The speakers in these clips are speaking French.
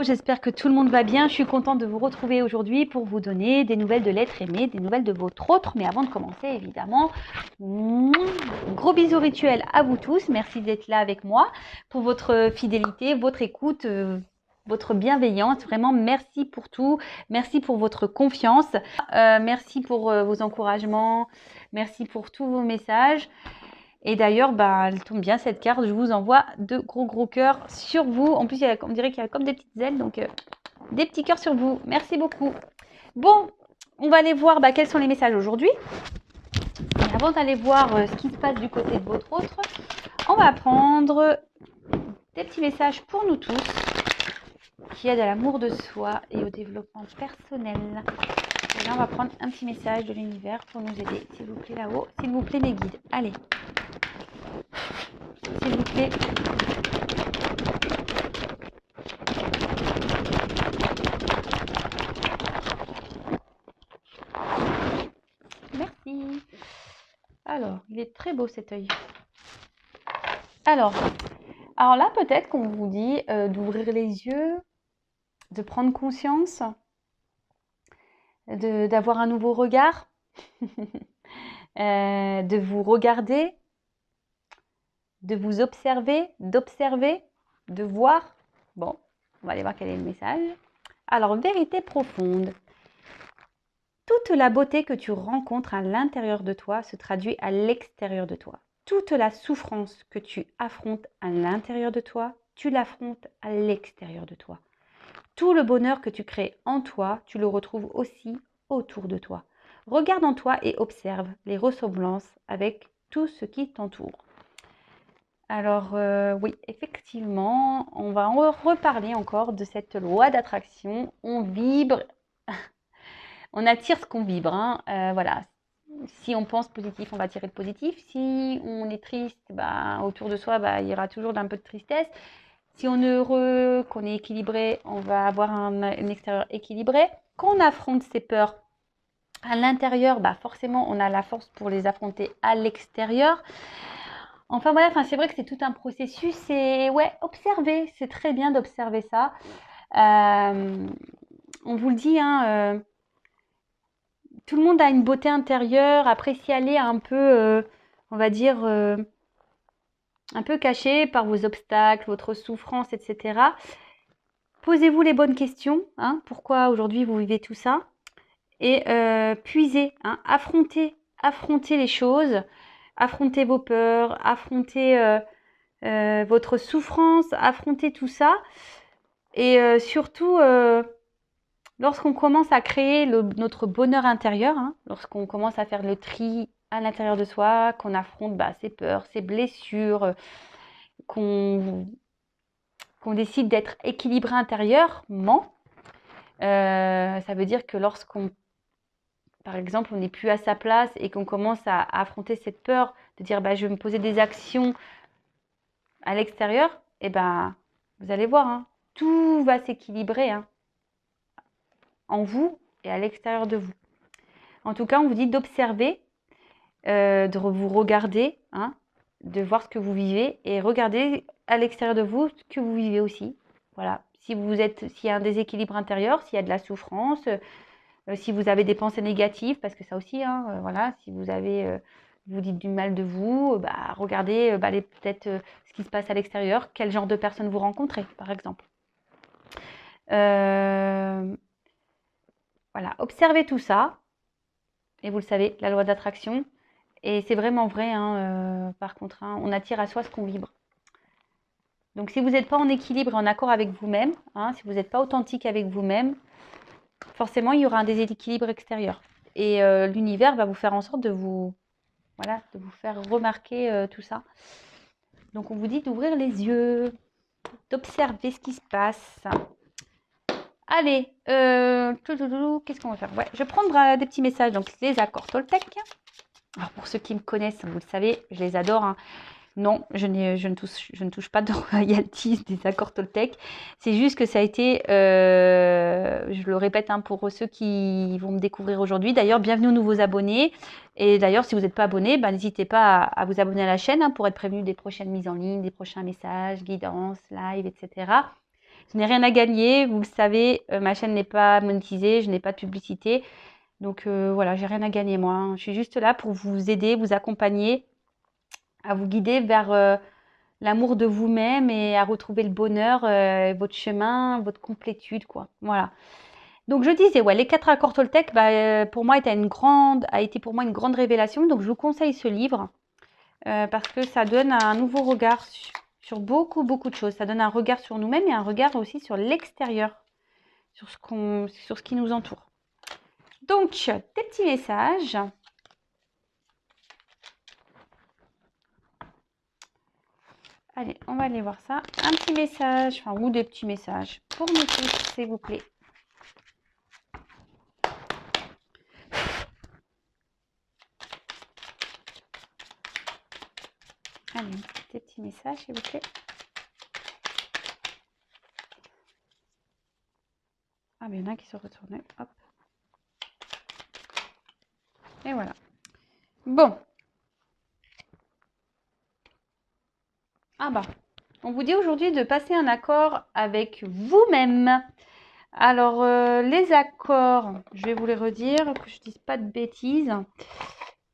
J'espère que tout le monde va bien. Je suis contente de vous retrouver aujourd'hui pour vous donner des nouvelles de l'être aimé, des nouvelles de votre autre. Mais avant de commencer, évidemment, gros bisous rituels à vous tous. Merci d'être là avec moi pour votre fidélité, votre écoute, votre bienveillance. Vraiment, merci pour tout. Merci pour votre confiance. Merci pour vos encouragements. Merci pour tous vos messages. Et d'ailleurs, elle tombe bien cette carte, je vous envoie de gros cœurs sur vous. En plus, on dirait qu'il y a comme des petites ailes, donc des petits cœurs sur vous. Merci beaucoup. Bon, on va aller voir quels sont les messages aujourd'hui. Mais avant d'aller voir ce qui se passe du côté de votre autre, on va prendre des petits messages pour nous tous qui aident à l'amour de soi et au développement personnel. Et là, on va prendre un petit message de l'univers pour nous aider. S'il vous plaît, là-haut. S'il vous plaît, mes guides. Allez. S'il vous plaît. Merci. Alors, il est très beau cet œil. Alors là, peut-être qu'on vous dit d'ouvrir les yeux, de prendre conscience, d'avoir un nouveau regard, de vous regarder, de vous observer, d'observer, de voir. Bon, on va aller voir quel est le message. Alors, vérité profonde. Toute la beauté que tu rencontres à l'intérieur de toi se traduit à l'extérieur de toi. Toute la souffrance que tu affrontes à l'intérieur de toi, tu l'affrontes à l'extérieur de toi. Tout le bonheur que tu crées en toi, tu le retrouves aussi autour de toi. Regarde en toi et observe les ressemblances avec tout ce qui t'entoure. Alors oui, effectivement, on va en reparler encore de cette loi d'attraction. On vibre, on attire ce qu'on vibre. Voilà. Si on pense positif, on va attirer le positif. Si on est triste, autour de soi, il y aura toujours un peu de tristesse. Si on est heureux, qu'on est équilibré, on va avoir un extérieur équilibré. Quand on affronte ses peurs à l'intérieur, forcément, on a la force pour les affronter à l'extérieur. Enfin voilà, c'est vrai que c'est tout un processus. Et ouais, observer, c'est très bien d'observer ça. On vous le dit, tout le monde a une beauté intérieure. Après, si elle est un peu, on va dire, un peu cachée par vos obstacles, votre souffrance, etc. Posez-vous les bonnes questions. Pourquoi aujourd'hui vous vivez tout ça? Et puisez, affrontez les choses, affrontez vos peurs, affrontez votre souffrance, affrontez tout ça. Et surtout, lorsqu'on commence à créer notre bonheur intérieur, lorsqu'on commence à faire le tri à l'intérieur de soi, qu'on affronte ses peurs, ses blessures, qu'on décide d'être équilibré intérieurement, ça veut dire que lorsqu'on, par exemple, on n'est plus à sa place et qu'on commence à affronter cette peur de dire je vais me poser des actions à l'extérieur, vous allez voir, tout va s'équilibrer en vous et à l'extérieur de vous. En tout cas, on vous dit d'observer, de vous regarder, de voir ce que vous vivez et regarder à l'extérieur de vous ce que vous vivez aussi. Voilà. S'il y a un déséquilibre intérieur, s'il y a de la souffrance, si vous avez des pensées négatives, parce que ça aussi, voilà, si vous avez, vous dites du mal de vous, regardez peut-être ce qui se passe à l'extérieur, quel genre de personnes vous rencontrez, par exemple. Voilà, observez tout ça. Et vous le savez, la loi d'attraction. Et c'est vraiment vrai, par contre, on attire à soi ce qu'on vibre. Donc si vous n'êtes pas en équilibre et en accord avec vous-même, si vous n'êtes pas authentique avec vous-même, forcément il y aura un déséquilibre extérieur. Et l'univers va vous faire en sorte de vous faire remarquer tout ça. Donc on vous dit d'ouvrir les yeux, d'observer ce qui se passe. Allez, qu'est-ce qu'on va faire? Je vais prendre des petits messages, donc les accords Toltec. Alors pour ceux qui me connaissent, vous le savez, je les adore. Non, je ne touche pas de royalties des accords Toltec. C'est juste que ça a été, je le répète pour ceux qui vont me découvrir aujourd'hui. D'ailleurs, bienvenue aux nouveaux abonnés. Et d'ailleurs, si vous n'êtes pas abonné, n'hésitez pas à vous abonner à la chaîne pour être prévenu des prochaines mises en ligne, des prochains messages, guidances, live, etc. Je n'ai rien à gagner. Vous le savez, ma chaîne n'est pas monétisée, je n'ai pas de publicité. Donc voilà, j'ai rien à gagner moi, hein. Je suis juste là pour vous aider, vous accompagner, à vous guider vers l'amour de vous-même et à retrouver le bonheur, votre chemin, votre complétude, quoi. Voilà. Donc je disais, ouais, les 4 accords Toltec, pour moi, a été pour moi une grande révélation. Donc je vous conseille ce livre parce que ça donne un nouveau regard sur beaucoup, beaucoup de choses. Ça donne un regard sur nous-mêmes et un regard aussi sur l'extérieur, sur ce qui nous entoure. Donc, des petits messages. Allez, on va aller voir ça. Un petit message, enfin, ou des petits messages pour nous tous, s'il vous plaît. Allez, des petits messages, s'il vous plaît. Ah, mais il y en a qui sont retournés. Hop. Et voilà. Bon. Ah bah, on vous dit aujourd'hui de passer un accord avec vous-même. Alors, les accords, je vais vous les redire, que je ne dise pas de bêtises.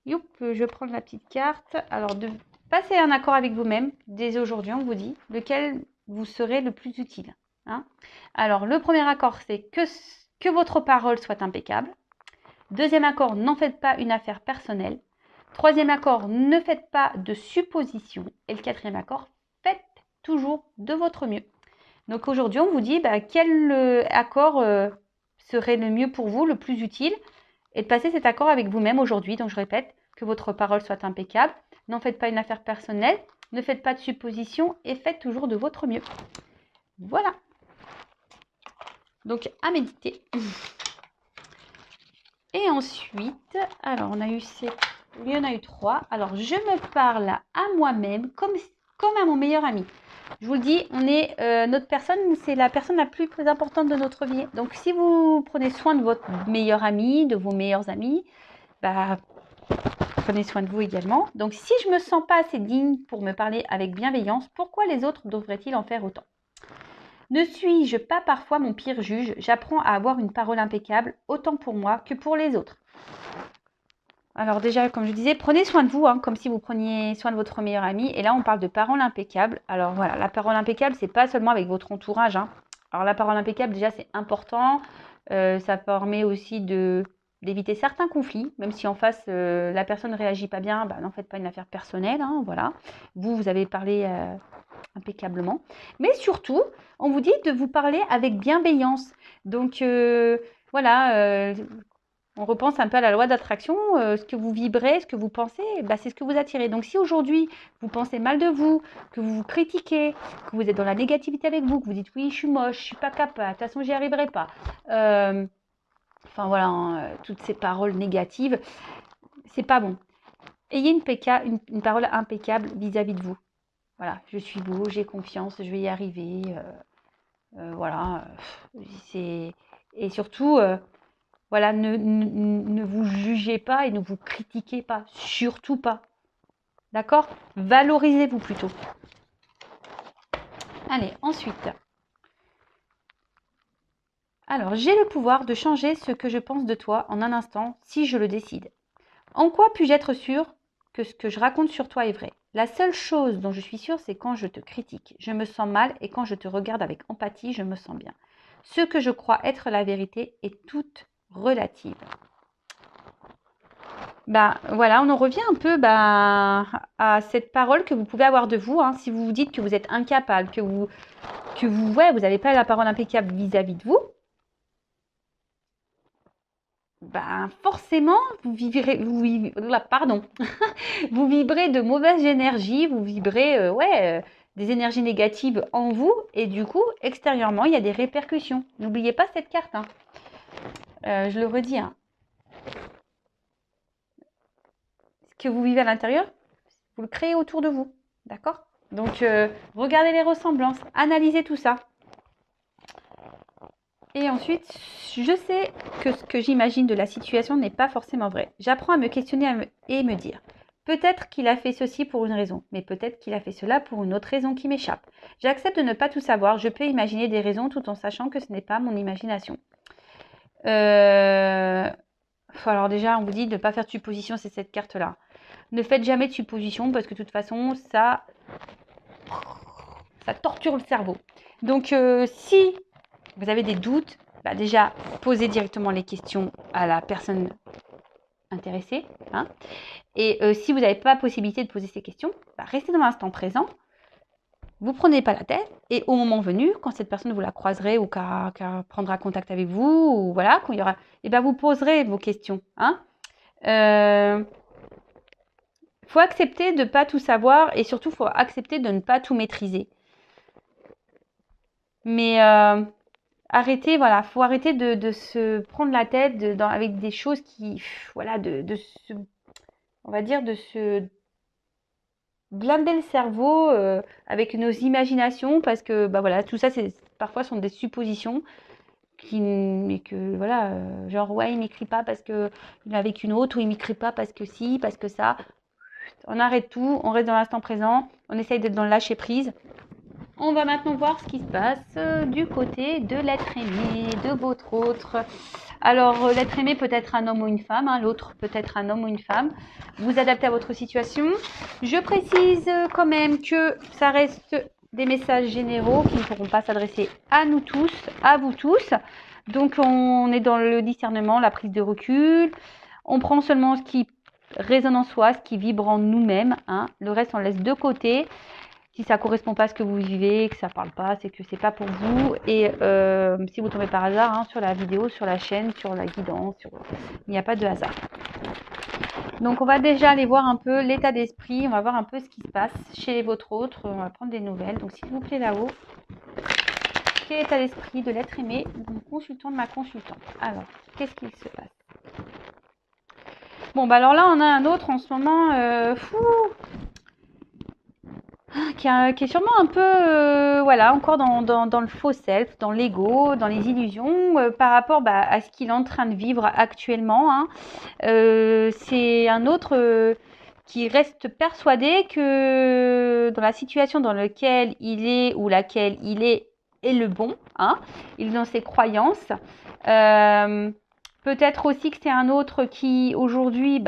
Youp, je vais prendre la petite carte. Alors, de passer un accord avec vous-même, dès aujourd'hui, on vous dit, lequel vous serez le plus utile. Hein. Alors, le premier accord, c'est que votre parole soit impeccable. Deuxième accord, n'en faites pas une affaire personnelle. Troisième accord, ne faites pas de suppositions. Et le quatrième accord, faites toujours de votre mieux. Donc aujourd'hui, on vous dit quel accord serait le mieux pour vous, le plus utile, et de passer cet accord avec vous-même aujourd'hui. Donc je répète, que votre parole soit impeccable, n'en faites pas une affaire personnelle, ne faites pas de suppositions et faites toujours de votre mieux. Voilà. Donc à méditer. Et ensuite, alors il y en a eu 3. Alors je me parle à moi-même comme à mon meilleur ami. Je vous le dis, notre personne, c'est la personne la plus importante de notre vie. Donc, si vous prenez soin de votre meilleur ami, de vos meilleurs amis, prenez soin de vous également. Donc, si je ne me sens pas assez digne pour me parler avec bienveillance, pourquoi les autres devraient-ils en faire autant? Ne suis-je pas parfois mon pire juge? J'apprends à avoir une parole impeccable, autant pour moi que pour les autres. Alors déjà, comme je disais, prenez soin de vous, hein, comme si vous preniez soin de votre meilleur ami. Et là, on parle de parole impeccable. Alors voilà, la parole impeccable, c'est pas seulement avec votre entourage. Hein. Alors la parole impeccable, déjà, c'est important. Ça permet aussi d'éviter certains conflits, même si en face, la personne ne réagit pas bien, n'en faites pas une affaire personnelle. Hein, voilà. Vous avez parlé impeccablement. Mais surtout, on vous dit de vous parler avec bienveillance. Donc voilà. On repense un peu à la loi d'attraction, ce que vous vibrez, ce que vous pensez, c'est ce que vous attirez. Donc si aujourd'hui, vous pensez mal de vous, que vous vous critiquez, que vous êtes dans la négativité avec vous, que vous dites oui, je suis moche, je suis pas capable, de toute façon, j'y arriverai pas. Enfin voilà, hein, toutes ces paroles négatives, c'est pas bon. Ayez une parole impeccable vis-à-vis de vous. Voilà, je suis beau, j'ai confiance, je vais y arriver. Voilà, et surtout... Voilà, ne vous jugez pas et ne vous critiquez pas, surtout pas. D'accord? Valorisez-vous plutôt. Allez, ensuite. Alors, j'ai le pouvoir de changer ce que je pense de toi en un instant, si je le décide. En quoi puis-je être sûre que ce que je raconte sur toi est vrai? La seule chose dont je suis sûre, c'est quand je te critique. Je me sens mal et quand je te regarde avec empathie, je me sens bien. Ce que je crois être la vérité est toute relative. Voilà, on en revient un peu à cette parole que vous pouvez avoir de vous. Hein, si vous vous dites que vous êtes incapable, que vous n'avez pas la parole impeccable vis-à-vis de vous, forcément, vous vibrez de mauvaises énergies, vous vibrez des énergies négatives en vous et du coup, extérieurement, il y a des répercussions. N'oubliez pas cette carte. Hein. Je le redis. Hein. Ce que vous vivez à l'intérieur, vous le créez autour de vous. D'accord? Donc, regardez les ressemblances, analysez tout ça. Et ensuite, je sais que ce que j'imagine de la situation n'est pas forcément vrai. J'apprends à me questionner et me dire, Peut-être qu'il a fait ceci pour une raison, mais peut-être qu'il a fait cela pour une autre raison qui m'échappe. J'accepte de ne pas tout savoir, je peux imaginer des raisons tout en sachant que ce n'est pas mon imagination. Alors déjà, on vous dit de ne pas faire de supposition, c'est cette carte-là. Ne faites jamais de supposition parce que de toute façon, ça torture le cerveau. Donc, si vous avez des doutes, déjà, posez directement les questions à la personne intéressée. Hein. Et si vous n'avez pas la possibilité de poser ces questions, restez dans l'instant présent. Vous ne prenez pas la tête et au moment venu, quand cette personne vous la croiserez ou qu'elle prendra contact avec vous, ou voilà, quand il y aura, vous poserez vos questions. Hein. Faut accepter de ne pas tout savoir et surtout, il faut accepter de ne pas tout maîtriser. Mais arrêtez, voilà, faut arrêter de se prendre la tête avec des choses qui, voilà, on va dire, de se blinder le cerveau avec nos imaginations parce que, voilà, tout ça, parfois sont des suppositions mais que, voilà, genre, ouais, il m'écrit pas parce que il est avec une autre ou il m'écrit pas parce que si, parce que ça. On arrête tout, on reste dans l'instant présent, on essaye d'être dans le lâcher prise. On va maintenant voir ce qui se passe du côté de l'être aimé, de votre autre. Alors, l'être aimé peut être un homme ou une femme, hein, l'autre peut être un homme ou une femme. Vous adaptez à votre situation. Je précise quand même que ça reste des messages généraux qui ne pourront pas s'adresser à nous tous, à vous tous. Donc, on est dans le discernement, la prise de recul. On prend seulement ce qui résonne en soi, ce qui vibre en nous-mêmes. Hein. Le reste, on laisse de côté. Si ça ne correspond pas à ce que vous vivez, que ça ne parle pas, c'est que c'est pas pour vous. Et si vous tombez par hasard hein, sur la vidéo, sur la chaîne, sur la guidance, il n'y a pas de hasard. Donc on va déjà aller voir un peu l'état d'esprit, on va voir un peu ce qui se passe chez votre autre, on va prendre des nouvelles. Donc s'il vous plaît là-haut, quel est l'état d'esprit de l'être aimé, de mon consultant, de ma consultante. Alors, qu'est-ce qu'il se passe? Bon, alors là, on a un autre en ce moment, qui est sûrement un peu, voilà, encore dans le faux self, dans l'ego, dans les illusions, par rapport à ce qu'il est en train de vivre actuellement. Hein. C'est un autre qui reste persuadé que dans la situation dans laquelle il est ou laquelle il est le bon. Hein. Il est dans ses croyances. Peut-être aussi que c'est un autre qui, aujourd'hui,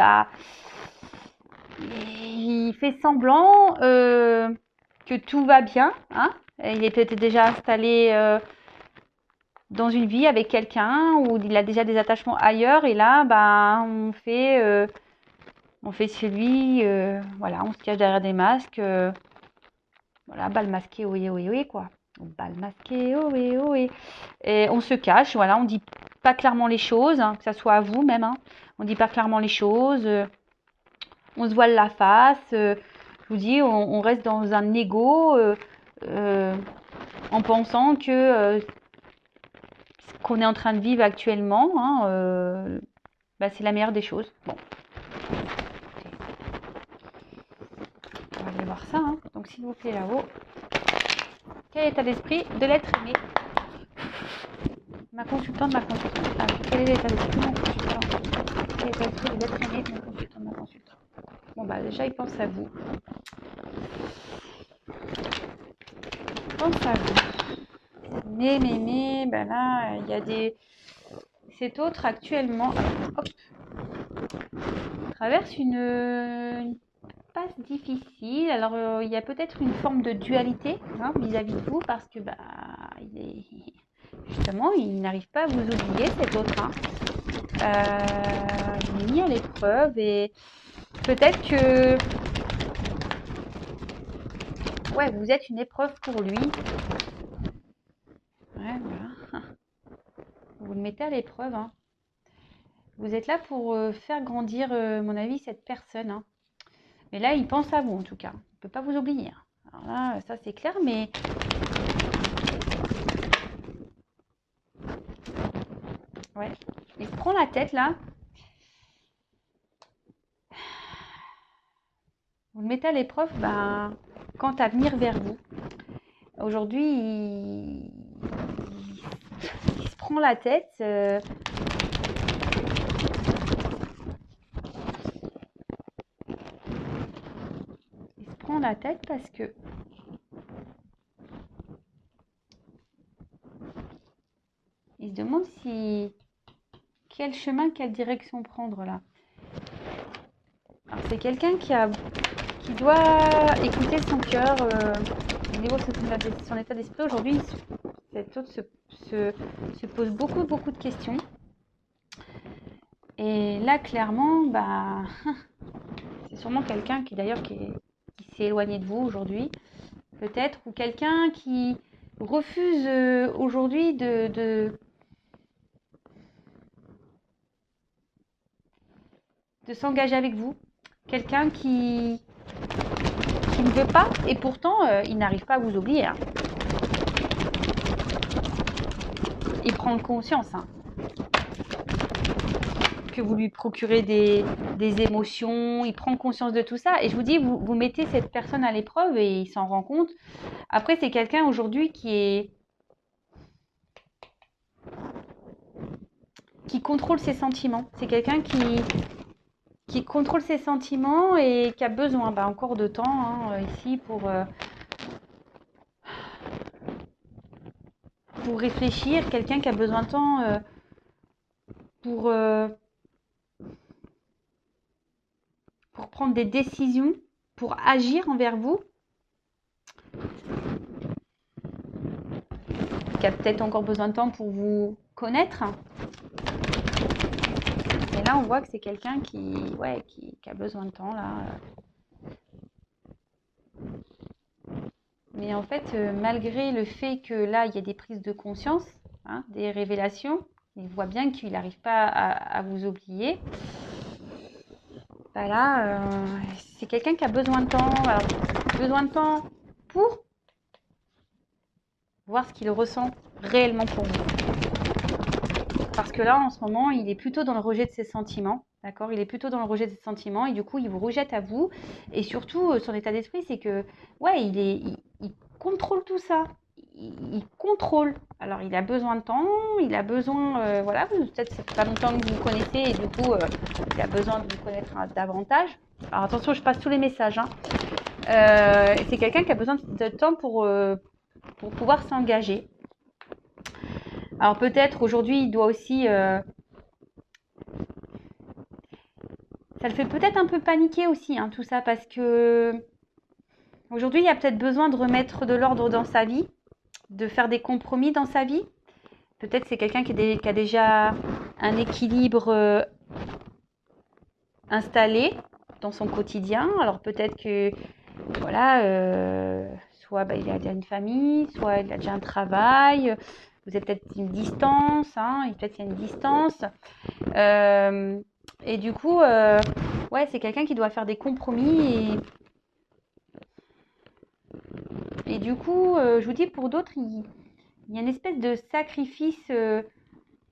il fait semblant que tout va bien. Hein. Il est peut-être déjà installé dans une vie avec quelqu'un où il a déjà des attachements ailleurs. Et là, on fait celui, voilà, on se cache derrière des masques. Voilà, bal masqué, oui, oui, oui, quoi. Bal masqué, oui, oui. Et on se cache, voilà, on dit pas clairement les choses, hein, que ça soit à vous même. Hein. On dit pas clairement les choses. On se voile la face, je vous dis, on reste dans un ego en pensant que ce qu'on est en train de vivre actuellement, hein, c'est la meilleure des choses. Bon. On va aller voir ça. Hein. Donc s'il vous plaît là-haut, quel est l'état d'esprit de l'être aimé? Ma consultante, ma consultante. Ah, quel est l'état d'esprit de mon consultant? Quel est l'état d'esprit de l'être aimé de mon consultant, ma consultante? Bon, déjà, il pense à vous. Il pense à vous. Mais, là, il y a des... Cet autre, actuellement, hop, traverse une passe difficile. Alors, il y a peut-être une forme de dualité hein, vis-à-vis de vous, parce que, justement, il n'arrive pas à vous oublier, cet autre. Hein. Il est mis à l'épreuve et... Peut-être que ouais, vous êtes une épreuve pour lui. Ouais, voilà. Vous le mettez à l'épreuve. Hein. Vous êtes là pour faire grandir, mon avis, cette personne. Hein. Mais là, il pense à vous, en tout cas. Il ne peut pas vous oublier. Alors là, ça, c'est clair, mais... Ouais. Il se prend la tête, là. Vous le mettez à l'épreuve, quant à venir vers vous. Aujourd'hui, il se prend la tête. la tête parce que il se demande si quel chemin, quelle direction prendre là. Alors c'est quelqu'un qui doit écouter son cœur au niveau de son état d'esprit. Aujourd'hui, cet autre se pose beaucoup de questions. Et là, clairement, bah, c'est sûrement quelqu'un qui d'ailleurs qui s'est éloigné de vous aujourd'hui, peut-être, ou quelqu'un qui refuse aujourd'hui de s'engager avec vous. Quelqu'un qui ne veut pas, et pourtant, il n'arrive pas à vous oublier. Hein. Il prend conscience que vous lui procurez des émotions, il prend conscience de tout ça. Et je vous dis, vous mettez cette personne à l'épreuve et il s'en rend compte. Après, c'est quelqu'un aujourd'hui qui contrôle ses sentiments. C'est quelqu'un qui contrôle ses sentiments et qui a besoin encore de temps ici pour réfléchir. Quelqu'un qui a besoin de temps pour prendre des décisions, pour agir envers vous. Qui a peut-être encore besoin de temps pour vous connaître. Et là, on voit que c'est quelqu'un qui a besoin de temps, là. Mais en fait, malgré le fait que là, il y a des prises de conscience, des révélations, il voit bien qu'il n'arrive pas à vous oublier. Voilà, c'est quelqu'un qui a besoin de temps. Alors, besoin de temps pour voir ce qu'il ressent réellement pour vous. Parce que là, en ce moment, il est plutôt dans le rejet de ses sentiments. D'accord ? Il est plutôt dans le rejet de ses sentiments et du coup, il vous rejette à vous. Et surtout, son état d'esprit, c'est que, il contrôle tout ça. Il contrôle. Alors, il a besoin de temps, il a besoin, peut-être ça fait pas longtemps que vous vous connaissez et du coup, il a besoin de vous connaître davantage. Alors, attention, je passe tous les messages. C'est quelqu'un qui a besoin de temps pour pouvoir s'engager. Alors, peut-être aujourd'hui, il doit aussi... ça le fait peut-être un peu paniquer aussi, tout ça, parce que aujourd'hui, il y a peut-être besoin de remettre de l'ordre dans sa vie, de faire des compromis dans sa vie. Peut-être c'est quelqu'un qui a déjà un équilibre installé dans son quotidien. Alors peut-être que, soit il a déjà une famille, soit il a déjà un travail. Vous avez peut-être une distance, peut-être qu'il y a une distance. Et du coup, c'est quelqu'un qui doit faire des compromis. Et du coup, je vous dis, pour d'autres, il y a une espèce de sacrifice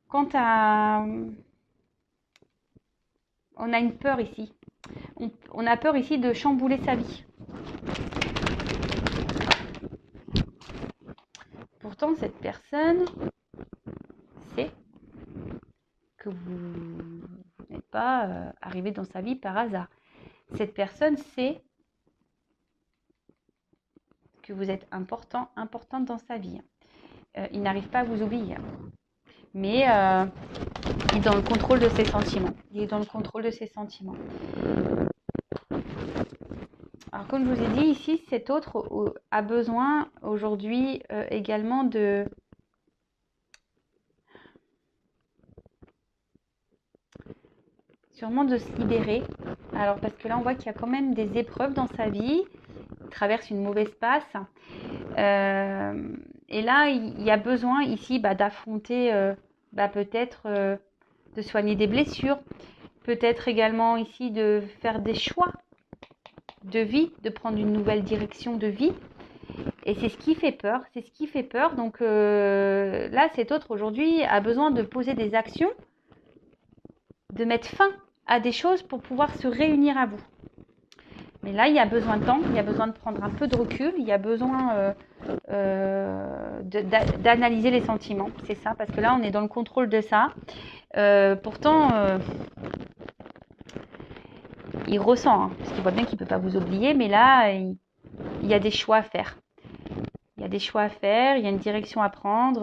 quant à... On a une peur ici. On a peur ici de chambouler sa vie. Pourtant, cette personne sait que vous n'êtes pas arrivé dans sa vie par hasard. Cette personne sait que vous êtes importante dans sa vie. Il n'arrive pas à vous oublier. Mais il est dans le contrôle de ses sentiments. Alors, comme je vous ai dit, ici, cet autre a besoin aujourd'hui également de... Sûrement de se libérer. Alors, parce que là, on voit qu'il y a quand même des épreuves dans sa vie. Il traverse une mauvaise passe. Et là, il y a besoin ici d'affronter, peut-être de soigner des blessures. Peut-être également ici de faire des choix de vie, de prendre une nouvelle direction de vie. Et c'est ce qui fait peur. Donc là, cet autre aujourd'hui a besoin de poser des actions, de mettre fin à des choses pour pouvoir se réunir à vous. Mais là, il y a besoin de temps, il y a besoin de prendre un peu de recul, il y a besoin d'analyser les sentiments. C'est ça, parce que là, on est dans le contrôle de ça. Pourtant, il ressent, parce qu'il voit bien qu'il ne peut pas vous oublier, mais là, il y a des choix à faire. Il y a des choix à faire, il y a une direction à prendre.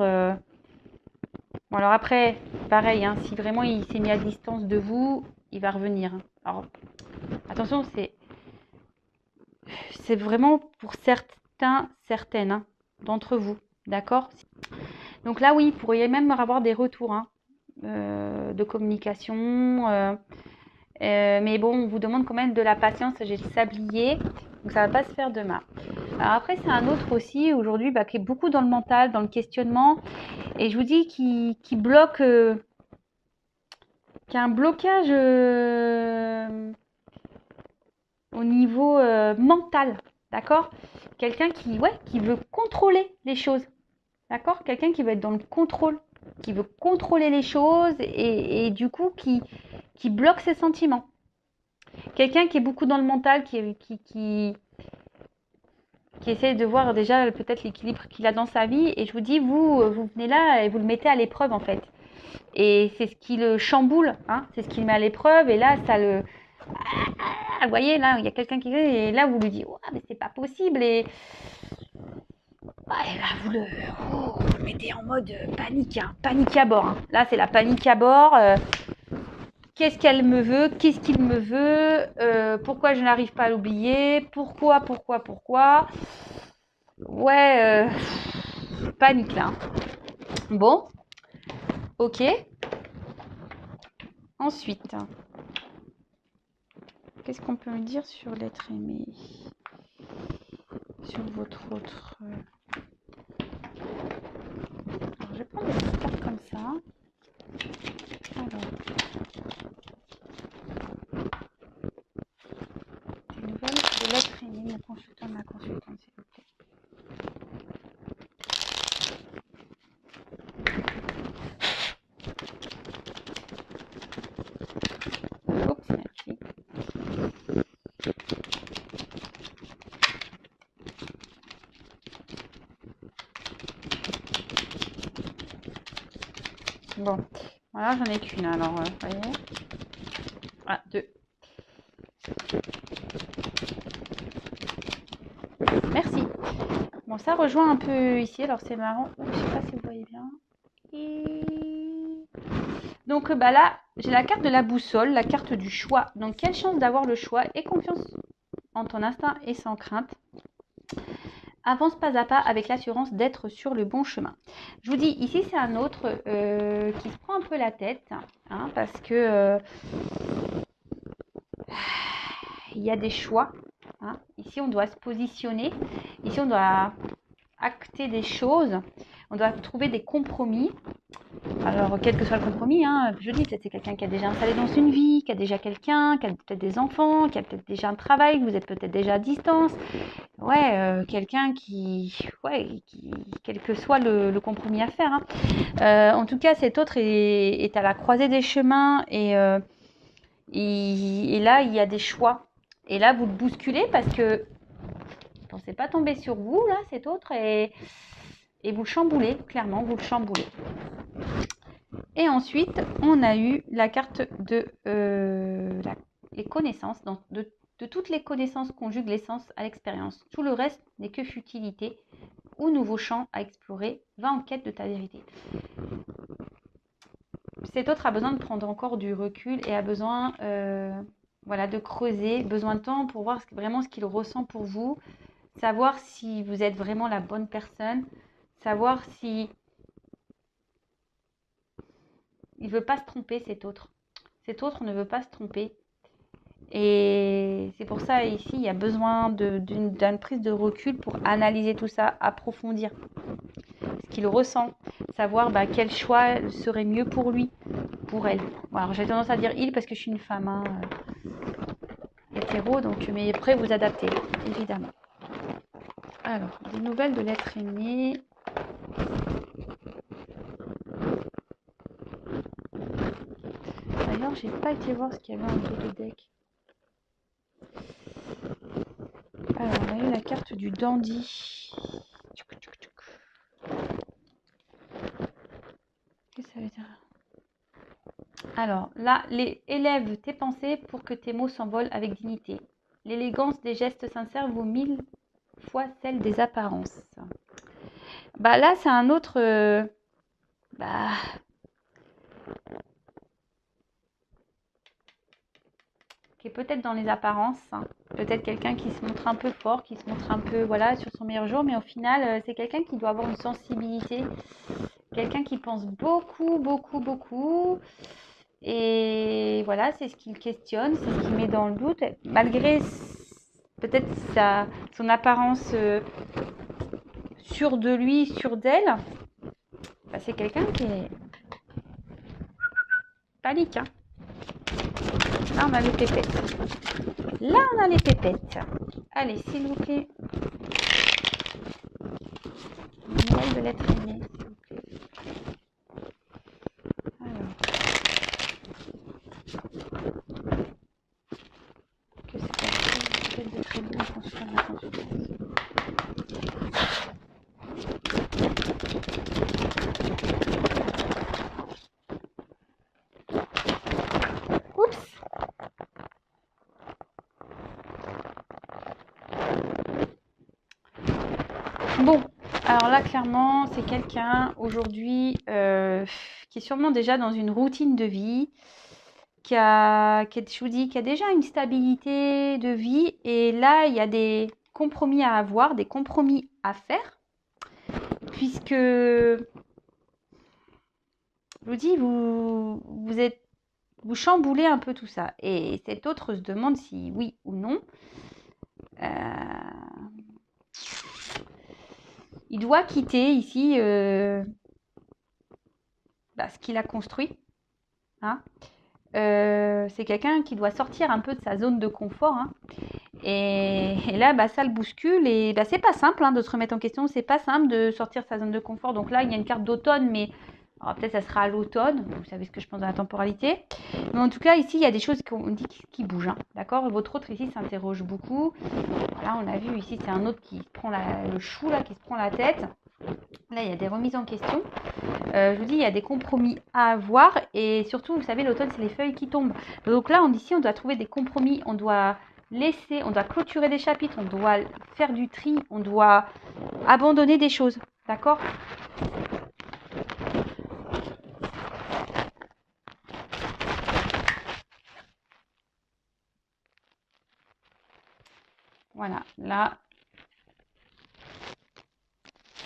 Bon, alors après, pareil, hein, si vraiment il s'est mis à distance de vous, il va revenir. Alors, attention, c'est vraiment pour certaines hein, d'entre vous, d'accord? Donc là, oui, vous pourriez même avoir des retours hein, de communication. Mais bon, on vous demande quand même de la patience. J'ai le sablier, donc ça va pas se faire demain. Alors après, c'est un autre aussi, aujourd'hui, qui est beaucoup dans le mental, dans le questionnement. Et je vous dis qui bloque, qui a un blocage au niveau mental, d'accord? Quelqu'un qui veut contrôler les choses, d'accord? Quelqu'un qui veut être dans le contrôle, qui veut contrôler les choses et du coup qui bloque ses sentiments. Quelqu'un qui est beaucoup dans le mental, qui essaie de voir déjà peut-être l'équilibre qu'il a dans sa vie. Et je vous dis, vous venez là et vous le mettez à l'épreuve en fait. Et c'est ce qui le chamboule, hein, c'est ce qui le met à l'épreuve. Et là, ça le... Vous voyez, là, il y a quelqu'un qui... Et là, vous lui dites, oh, mais c'est pas possible. Et là, vous le mettez en mode panique, hein, panique à bord. Hein. Là, c'est la panique à bord. Qu'est-ce qu'elle me veut? Qu'est-ce qu'il me veut? Pourquoi je n'arrive pas à l'oublier? Pourquoi? Ouais, panique là. Bon, ok. Ensuite, qu'est-ce qu'on peut me dire sur l'être aimé? Sur votre autre... Alors, je vais prendre des cartes comme ça. Alors, des nouvelles de l'être aimé, mon consultant, ma consultante, s'il vous plaît. Oups, merci. Bon, voilà, j'en ai qu'une alors, vous voyez. Ah, deux. Merci. Bon, ça rejoint un peu ici, alors c'est marrant. Je ne sais pas si vous voyez bien. Donc là, j'ai la carte de la boussole, la carte du choix. Donc, quelle chance d'avoir le choix et confiance en ton instinct et sans crainte. Avance pas à pas avec l'assurance d'être sur le bon chemin. Je vous dis, ici, c'est un autre qui se prend un peu la tête, hein, parce que il y a des choix. Hein. Ici, on doit se positionner. Ici, on doit acter des choses. On doit trouver des compromis. Alors, quel que soit le compromis, hein, je dis, peut-être c'est quelqu'un qui a déjà installé dans une vie, qui a déjà quelqu'un, qui a peut-être des enfants, qui a peut-être déjà un travail, vous êtes peut-être déjà à distance. Ouais, quelqu'un quel que soit le compromis à faire. Hein. En tout cas, cet autre est à la croisée des chemins et là, il y a des choix. Et là, vous le bousculez parce que ne pensez pas tomber sur vous, là, cet autre, et vous le chamboulez, clairement, vous le chamboulez. Et ensuite, on a eu la carte de les connaissances, donc de toutes les connaissances conjuguent l'essence à l'expérience. Tout le reste n'est que futilité ou nouveau champ à explorer. Va en quête de ta vérité. Cet autre a besoin de prendre encore du recul et a besoin de creuser, besoin de temps pour voir vraiment ce qu'il ressent pour vous, savoir si vous êtes vraiment la bonne personne, savoir si il ne veut pas se tromper, cet autre. Cet autre ne veut pas se tromper. Et c'est pour ça, ici, il y a besoin d'une prise de recul pour analyser tout ça, approfondir ce qu'il ressent, savoir quel choix serait mieux pour lui, pour elle. Bon, alors, j'ai tendance à dire il parce que je suis une femme hein, hétéro, donc, mais après, vous adaptez, évidemment. Alors, des nouvelles de l'être aimé. D'ailleurs, j'ai pas été voir ce qu'il y avait en dessous de deck. Alors, on a eu la carte du dandy. Qu'est-ce que ça veut dire? Alors, là, élève tes pensées pour que tes mots s'envolent avec dignité. L'élégance des gestes sincères vaut 1000 fois celle des apparences. Bah là, c'est un autre... qui est peut-être dans les apparences, hein. Peut-être quelqu'un qui se montre un peu fort, qui se montre un peu, voilà, sur son meilleur jour, mais au final, c'est quelqu'un qui doit avoir une sensibilité, quelqu'un qui pense beaucoup, beaucoup, beaucoup, et voilà, c'est ce qu'il questionne, c'est ce qu'il met dans le doute, malgré peut-être son apparence sûre de lui, sûre d'elle, bah, c'est quelqu'un qui est panique, hein. Là, on a les pépettes. Là, on a les pépettes. Allez, s'il vous plaît. Manuel de l'être aimé, s'il vous plaît. Alors. Que se passe-t-il peut-être de très bon en fonction de la consultation? Oups! Bon, alors là, clairement, c'est quelqu'un aujourd'hui qui est sûrement déjà dans une routine de vie, je vous dis, qui a déjà une stabilité de vie. Et là, il y a des compromis à avoir, des compromis à faire, puisque, je vous dis, vous chamboulez un peu tout ça. Et cet autre se demande si oui ou non. Il doit quitter ici ce qu'il a construit. Hein. C'est quelqu'un qui doit sortir un peu de sa zone de confort. Hein. Et là, ça le bouscule. Et c'est pas simple de se remettre en question. C'est pas simple de sortir de sa zone de confort. Donc là, il y a une carte d'automne, mais peut-être ça sera à l'automne. Vous savez ce que je pense de la temporalité. Mais en tout cas, ici, il y a des choses qu'on dit qui bougent. Hein, d'accord. Votre autre ici s'interroge beaucoup. Là, on a vu ici, c'est un autre qui se prend le chou, là, qui se prend la tête. Là, il y a des remises en question. Je vous dis, il y a des compromis à avoir. Et surtout, vous savez, l'automne, c'est les feuilles qui tombent. Donc là, ici, on doit trouver des compromis. On doit clôturer des chapitres. On doit faire du tri. On doit abandonner des choses. D'accord ? Voilà. Là,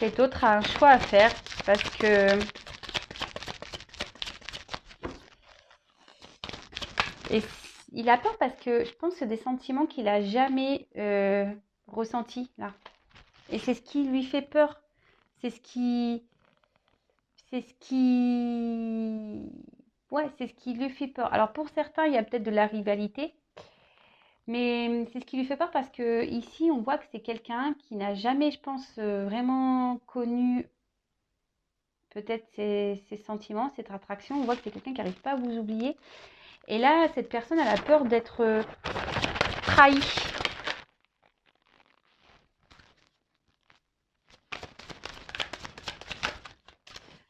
cet autre a un choix à faire parce que... Et il a peur parce que je pense que c'est des sentiments qu'il n'a jamais ressentis là. Et c'est ce qui lui fait peur. C'est ce qui lui fait peur. Alors pour certains, il y a peut-être de la rivalité. Mais c'est ce qui lui fait peur parce que ici, on voit que c'est quelqu'un qui n'a jamais, je pense, vraiment connu peut-être ses sentiments, cette attraction. On voit que c'est quelqu'un qui n'arrive pas à vous oublier. Et là, cette personne, elle a peur d'être trahie.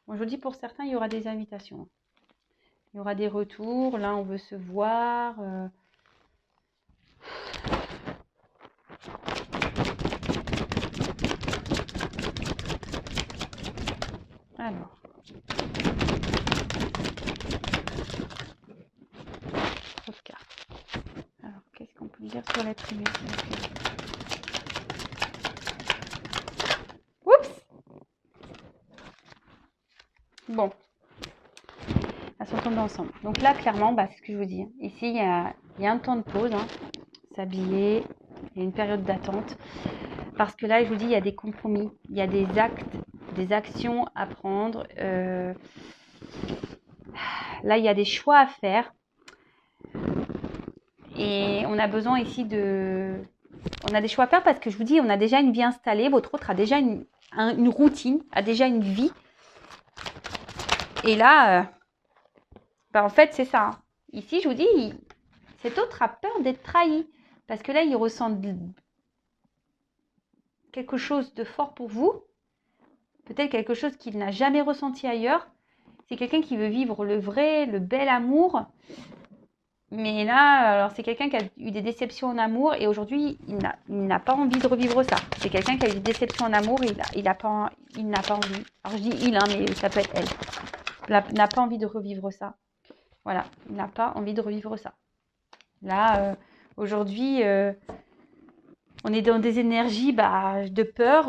Bon, je vous dis, pour certains, il y aura des invitations. Il y aura des retours. Là, on veut se voir. Alors. Trop de cartes. Alors, qu'est-ce qu'on peut dire sur l'être aimé? Oups! Bon. Elles sont tombées ensemble. Donc là, clairement, c'est ce que je vous dis. Ici, il y a un temps de pause. Hein. S'habiller. Il y a une période d'attente. Parce que là, je vous dis, il y a des compromis. Il y a des actes, des actions à prendre. Là, il y a des choix à faire. Et on a besoin ici on a des choix à faire parce que je vous dis, on a déjà une vie installée. Votre autre a déjà une routine, a déjà une vie. Et là, en fait, c'est ça. Hein. Ici, je vous dis, cet autre a peur d'être trahi. Parce que là, il ressent quelque chose de fort pour vous. Peut-être quelque chose qu'il n'a jamais ressenti ailleurs. C'est quelqu'un qui veut vivre le vrai, le bel amour. Mais là, alors c'est quelqu'un qui a eu des déceptions en amour et aujourd'hui, il n'a pas envie de revivre ça. C'est quelqu'un qui a eu des déceptions en amour et il n'a pas envie. Alors je dis il, hein, mais ça peut être elle. N'a pas envie de revivre ça. Voilà, il n'a pas envie de revivre ça. Là, aujourd'hui, on est dans des énergies de peur,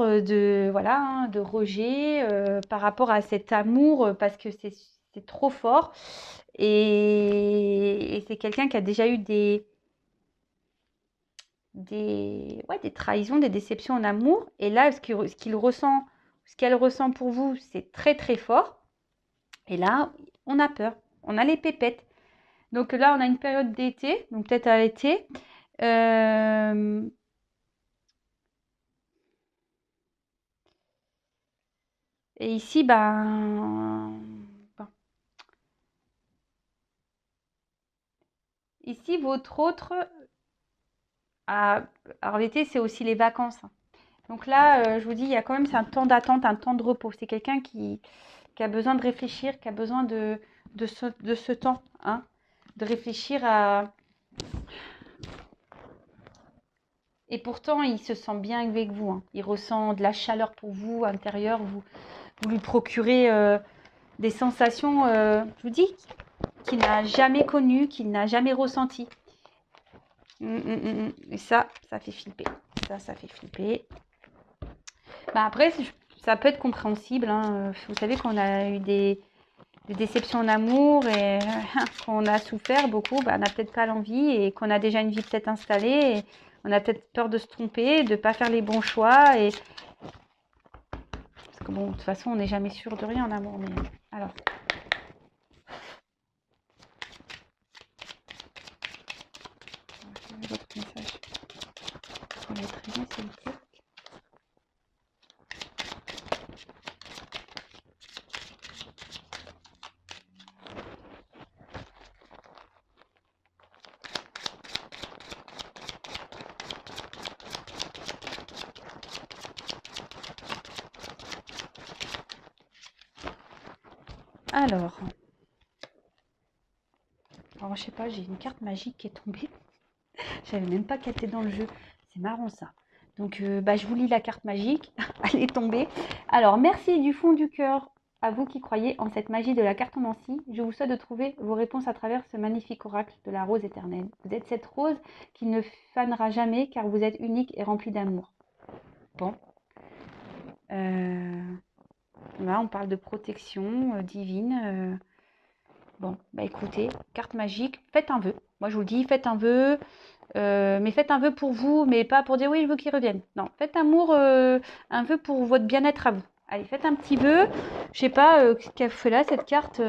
voilà, hein, de rejet par rapport à cet amour parce que c'est trop fort. Et c'est quelqu'un qui a déjà eu des trahisons, des déceptions en amour. Et là, qu'il ressent, ce qu'elle ressent pour vous, c'est très très fort. Et là, on a peur, on a les pépettes. Donc là, on a une période d'été, donc peut-être à l'été. Euh, et ici, bon. Ici, votre autre, ah, alors l'été, c'est aussi les vacances. Donc là, je vous dis, il y a quand même, c'est un temps d'attente, un temps de repos. C'est quelqu'un qui a besoin de réfléchir, qui a besoin de ce temps, hein, de réfléchir à... Et pourtant, il se sent bien avec vous, hein. Il ressent de la chaleur pour vous, intérieure. Vous lui procurez des sensations, je vous dis, qu'il n'a jamais connues, qu'il n'a jamais ressenties. Et ça fait flipper. Ça fait flipper. Après, ça peut être compréhensible, hein. Vous savez qu'on a eu des déceptions en amour et qu'on a souffert beaucoup, on n'a peut-être pas l'envie et qu'on a déjà une vie peut-être installée et on a peut-être peur de se tromper, de ne pas faire les bons choix. Parce que bon, de toute façon, on n'est jamais sûr de rien en amour. Mais alors. Votre message pour les traîner, s'il vous plaît. Alors, je sais pas, j'ai une carte magique qui est tombée. Je savais même pas qu'elle était dans le jeu. C'est marrant ça. Donc, je vous lis la carte magique. Elle est tombée. Alors, merci du fond du cœur à vous qui croyez en cette magie de la cartomancie. Je vous souhaite de trouver vos réponses à travers ce magnifique oracle de la rose éternelle. Vous êtes cette rose qui ne fanera jamais car vous êtes unique et remplie d'amour. Bon. Là, on parle de protection divine. Bon, écoutez, carte magique, faites un vœu. Moi, je vous le dis, faites un vœu. Mais faites un vœu pour vous, mais pas pour dire oui, je veux qu'il revienne. Non, faites un vœu pour votre bien-être à vous. Allez, faites un petit vœu. Je sais pas ce qu'elle fait là, cette carte.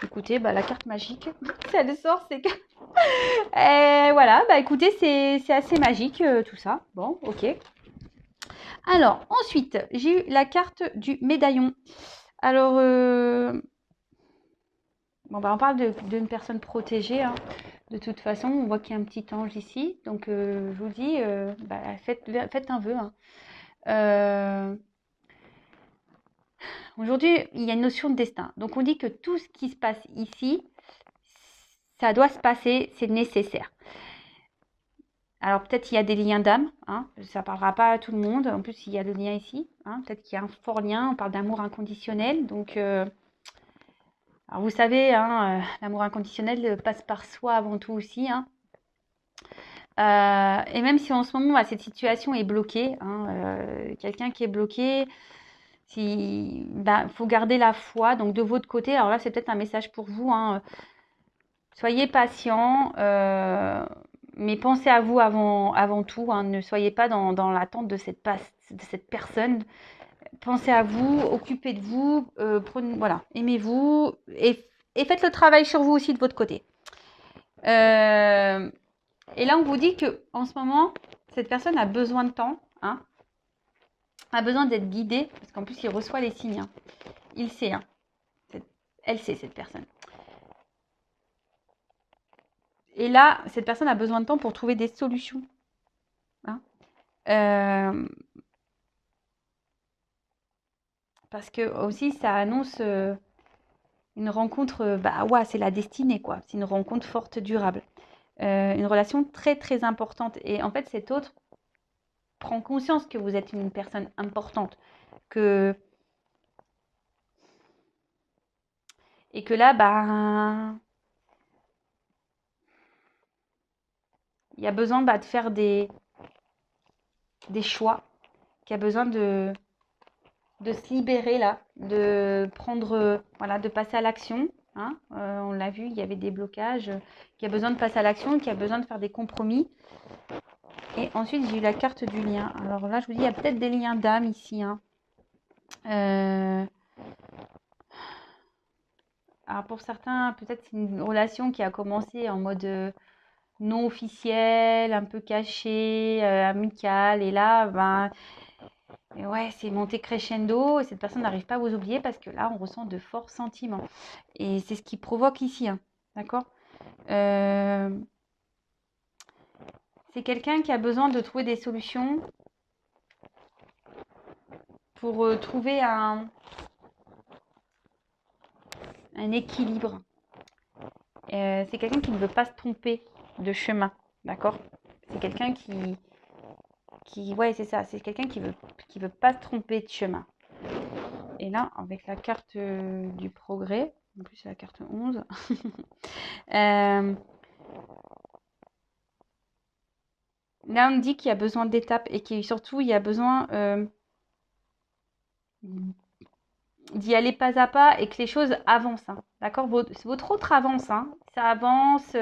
Écoutez, la carte magique, si elle sort, c'est que... Et voilà, écoutez, c'est assez magique tout ça. Bon, ok. Alors, ensuite, j'ai eu la carte du médaillon. Alors, on parle d'une personne protégée, hein. De toute façon, on voit qu'il y a un petit ange ici. Donc, je vous dis, faites un vœu, hein. Aujourd'hui, il y a une notion de destin. Donc, on dit que tout ce qui se passe ici, ça doit se passer, c'est nécessaire. Alors, peut-être qu'il y a des liens d'âme, hein, ça ne parlera pas à tout le monde. En plus, il y a le lien ici, hein, peut-être qu'il y a un fort lien. On parle d'amour inconditionnel. Donc, alors vous savez, hein, l'amour inconditionnel passe par soi avant tout aussi, hein. Et même si en ce moment, cette situation est bloquée, hein, quelqu'un qui est bloqué, faut garder la foi. Donc de votre côté, alors là, c'est peut-être un message pour vous, hein, soyez patient, mais pensez à vous avant tout, hein. Ne soyez pas dans l'attente de cette personne. Pensez à vous, occupez de vous, voilà, aimez-vous et faites le travail sur vous aussi de votre côté. Et là, on vous dit que en ce moment, cette personne a besoin de temps, hein, a besoin d'être guidée, parce qu'en plus, il reçoit les signes, hein. Il sait, hein. Elle sait, cette personne. Et là, cette personne a besoin de temps pour trouver des solutions, hein. Parce que aussi, ça annonce une rencontre, bah ouais, c'est la destinée, quoi. C'est une rencontre forte, durable. Une relation très, très importante. Et en fait, cet autre prend conscience que vous êtes une personne importante. Que... Et que là, bah, il y a besoin de faire des choix, qu'il y a besoin de se libérer là, de prendre, voilà, de passer à l'action. Hein. On l'a vu, il y avait des blocages, qu'il y a besoin de passer à l'action, qu'il y a besoin de faire des compromis. Et ensuite, j'ai eu la carte du lien. Alors là, je vous dis, il y a peut-être des liens d'âme ici. Hein. Alors pour certains, peut-être c'est une relation qui a commencé en mode non officiel, un peu caché, amical. Et là, ben, ouais, c'est monté crescendo et cette personne n'arrive pas à vous oublier parce que là, on ressent de forts sentiments. Et c'est ce qui provoque ici, hein, d'accord. C'est quelqu'un qui a besoin de trouver des solutions pour trouver un équilibre. C'est quelqu'un qui ne veut pas se tromper de chemin, d'accord. C'est quelqu'un ouais, c'est ça, c'est quelqu'un qui veut pas se tromper de chemin. Et là, avec la carte du progrès, en plus c'est la carte 11, là on dit qu'il y a besoin d'étapes et qu'il surtout il y a besoin d'y aller pas à pas et que les choses avancent. Hein, d'accord, votre autre avance, hein, ça avance.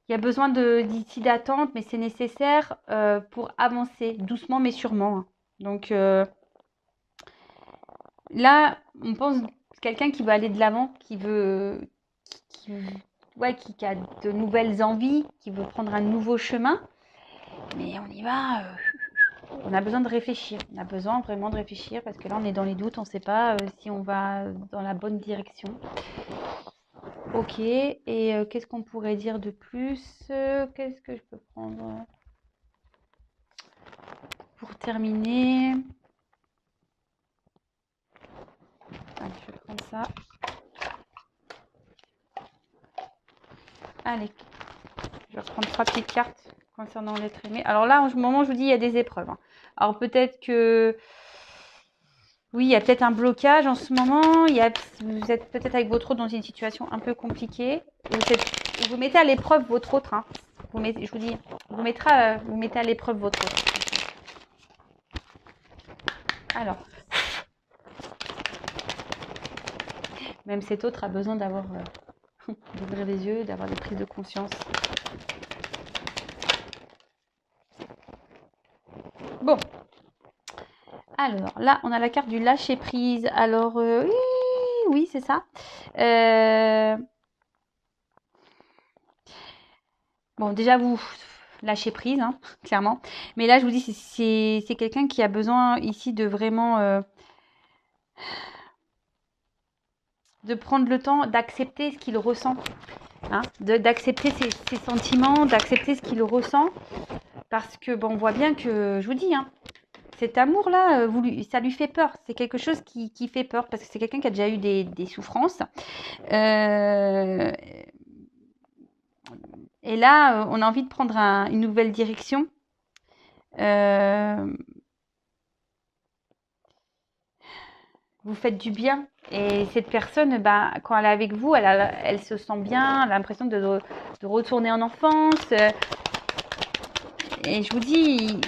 Il y a besoin d'ici d'attente, mais c'est nécessaire pour avancer doucement mais sûrement. Hein. Donc là, on pense quelqu'un qui veut aller de l'avant, qui a de nouvelles envies, qui veut prendre un nouveau chemin. Mais on y va. On a besoin de réfléchir. On a besoin vraiment de réfléchir parce que là, on est dans les doutes. On ne sait pas si on va dans la bonne direction. Ok. Et qu'est-ce qu'on pourrait dire de plus? Qu'est-ce que je peux prendre pour terminer? Allez, je vais prendre ça. Allez, je vais reprendre 3 petites cartes concernant l'être aimé. Alors là, en ce moment, je vous dis, il y a des épreuves. Hein. Alors peut-être que... Oui, il y a peut-être un blocage en ce moment. Vous êtes peut-être avec votre autre dans une situation un peu compliquée. Vous mettez à l'épreuve votre autre. Hein. Je vous dis, vous mettez à l'épreuve votre autre. Alors, même cet autre a besoin d'avoir d'ouvrir les yeux, d'avoir des prises de conscience. Bon. Alors, là, on a la carte du lâcher-prise. Alors, oui, c'est ça. Bon, déjà, vous lâchez prise, hein, clairement. Mais là, je vous dis, c'est quelqu'un qui a besoin ici de vraiment... de prendre le temps d'accepter ce qu'il ressent. Hein, d'accepter ses sentiments, d'accepter ce qu'il ressent. Parce que, bon, on voit bien que, je vous dis, hein, cet amour-là, ça lui fait peur. C'est quelque chose qui fait peur parce que c'est quelqu'un qui a déjà eu des souffrances. Et là, on a envie de prendre une nouvelle direction. Vous faites du bien. Et cette personne, ben, quand elle est avec vous, elle se sent bien, elle a l'impression de retourner en enfance. Et je vous dis,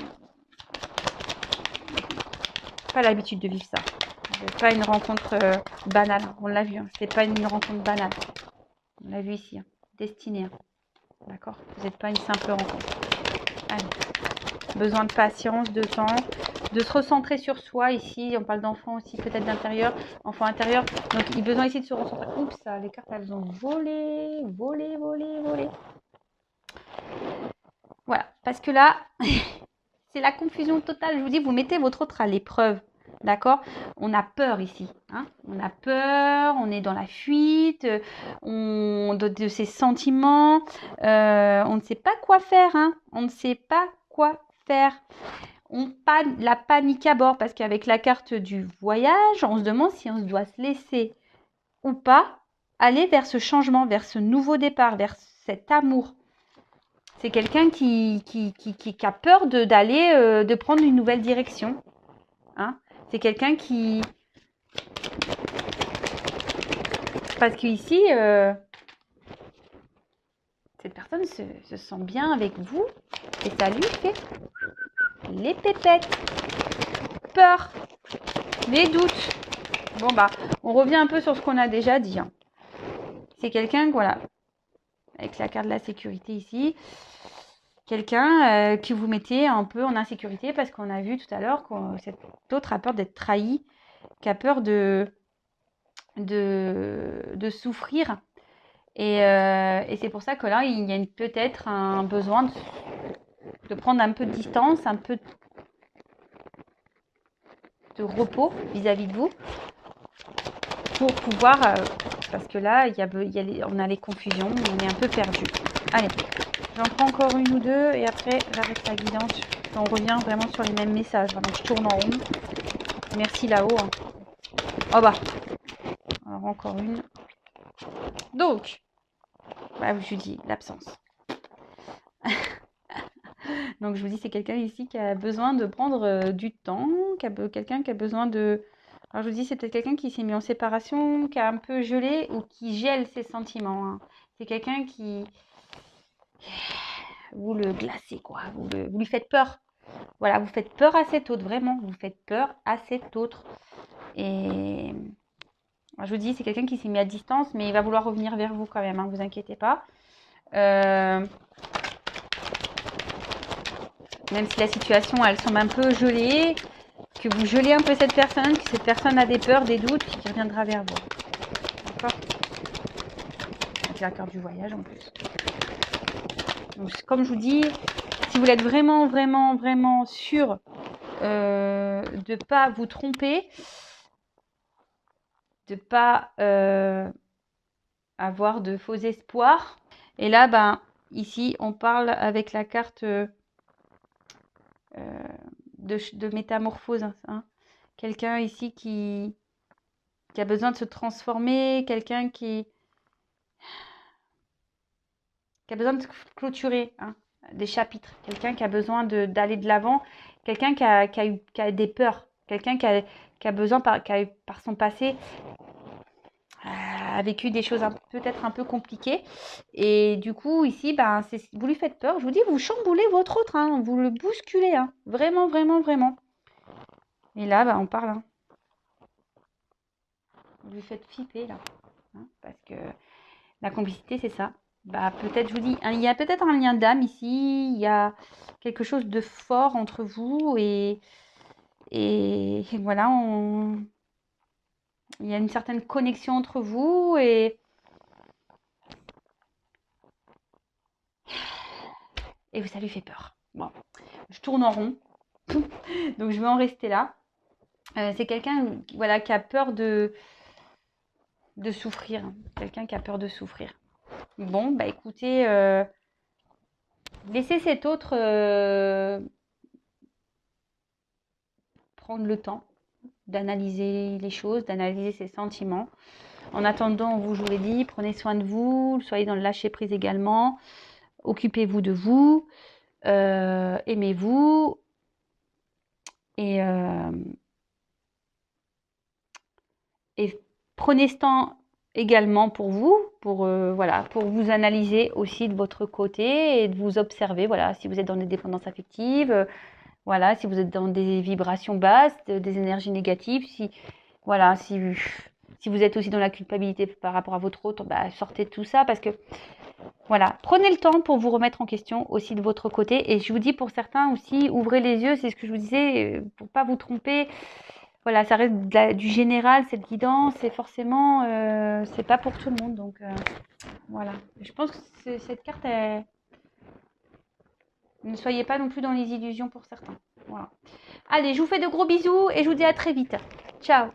pas l'habitude de vivre ça. C'est pas une rencontre banale. On l'a vu, hein. C'est pas une rencontre banale. On l'a vu ici, hein. Destinée. Hein. D'accord. Vous n'êtes pas une simple rencontre. Allez. Besoin de patience, de temps, de se recentrer sur soi. Ici, on parle d'enfant aussi, peut-être d'intérieur, enfant intérieur. Donc, il a besoin ici de se recentrer. Oups, ça, les cartes, elles ont volé. Voilà, parce que là, c'est la confusion totale. Je vous dis, vous mettez votre autre à l'épreuve. D'accord? On a peur ici. Hein, on a peur, on est dans la fuite, de ses sentiments. On ne sait pas quoi faire. Hein, on ne sait pas quoi faire. La panique à bord parce qu'avec la carte du voyage, on se demande si on doit se laisser ou pas aller vers ce changement, vers ce nouveau départ, vers cet amour. C'est quelqu'un qui a peur d'aller, de prendre une nouvelle direction. Hein. C'est quelqu'un qui... Parce qu'ici, cette personne se sent bien avec vous et ça lui fait les pépettes, peur, les doutes. Bon bah, on revient un peu sur ce qu'on a déjà dit. Hein. C'est quelqu'un, voilà, avec la carte de la sécurité ici, quelqu'un qui vous mettez un peu en insécurité parce qu'on a vu tout à l'heure que cet autre a peur d'être trahi, qui a peur de souffrir. Et c'est pour ça que là, il y a peut-être un besoin de prendre un peu de distance, un peu de repos vis-à-vis de vous pour pouvoir, parce que là, on a les confusions, on est un peu perdu. Allez, j'en prends encore une ou deux et après, j'arrête la guidance. On revient vraiment sur les mêmes messages. Donc, je tourne en rond. Merci là-haut. Hein. Oh bah. Alors, encore une. Donc, bah, je vous dis l'absence. Donc, je vous dis, c'est quelqu'un ici qui a besoin de prendre du temps, quelqu'un qui a besoin de... Alors, je vous dis, c'est peut-être quelqu'un qui s'est mis en séparation, qui a un peu gelé ou qui gèle ses sentiments. Hein. C'est quelqu'un qui... Vous le glacez, quoi. Vous lui faites peur. Voilà, vous faites peur à cet autre, vraiment. Vous faites peur à cet autre. Et... Je vous dis, c'est quelqu'un qui s'est mis à distance, mais il va vouloir revenir vers vous quand même, hein, vous inquiétez pas. Même si la situation, elle semble un peu gelée, que vous gelez un peu cette personne, que cette personne a des peurs, des doutes, puis qu'il reviendra vers vous. D'accord? Avec la carte du voyage en plus. Donc, comme je vous dis, si vous êtes vraiment, vraiment, vraiment sûr de ne pas vous tromper, de ne pas avoir de faux espoirs. Et là, ben, ici, on parle avec la carte de métamorphose. Hein. Quelqu'un ici qui a besoin de se transformer, quelqu'un qui a besoin de clôturer des chapitres, quelqu'un qui a besoin d'aller de l'avant, quelqu'un qui a des peurs, quelqu'un qui a besoin, qui a par son passé, a vécu des choses peut-être un peu compliquées. Et du coup, ici, ben, vous lui faites peur. Je vous dis, vous chamboulez votre autre, hein, vous le bousculez. Hein, vraiment, vraiment, vraiment. Et là, ben, on parle. Hein. Vous lui faites flipper, là. Hein, parce que la complicité, c'est ça. Bah, peut-être, je vous dis, il y a peut-être un lien d'âme ici. Il y a quelque chose de fort entre vous. Et voilà, il y a une certaine connexion entre vous. Et ça lui fait peur. Bon, je tourne en rond. Donc, je vais en rester là. C'est quelqu'un voilà, qui a peur de souffrir. Quelqu'un qui a peur de souffrir. Bon, bah écoutez, laissez cet autre prendre le temps d'analyser les choses, d'analyser ses sentiments. En attendant, je vous l'ai dit, prenez soin de vous, soyez dans le lâcher-prise également. Occupez-vous de vous, aimez-vous. Et prenez ce temps également pour vous, pour vous analyser aussi de votre côté et de vous observer. Voilà, si vous êtes dans des dépendances affectives, voilà, si vous êtes dans des vibrations basses, des énergies négatives, si vous êtes aussi dans la culpabilité par rapport à votre autre, bah, sortez de tout ça parce que voilà, prenez le temps pour vous remettre en question aussi de votre côté. Et je vous dis pour certains aussi, ouvrez les yeux, c'est ce que je vous disais, pour pas vous tromper. Voilà, ça reste du général, cette guidance, et forcément, c'est pas pour tout le monde. Donc, voilà. Je pense que cette carte, ne soyez pas non plus dans les illusions pour certains. Voilà. Allez, je vous fais de gros bisous et je vous dis à très vite. Ciao!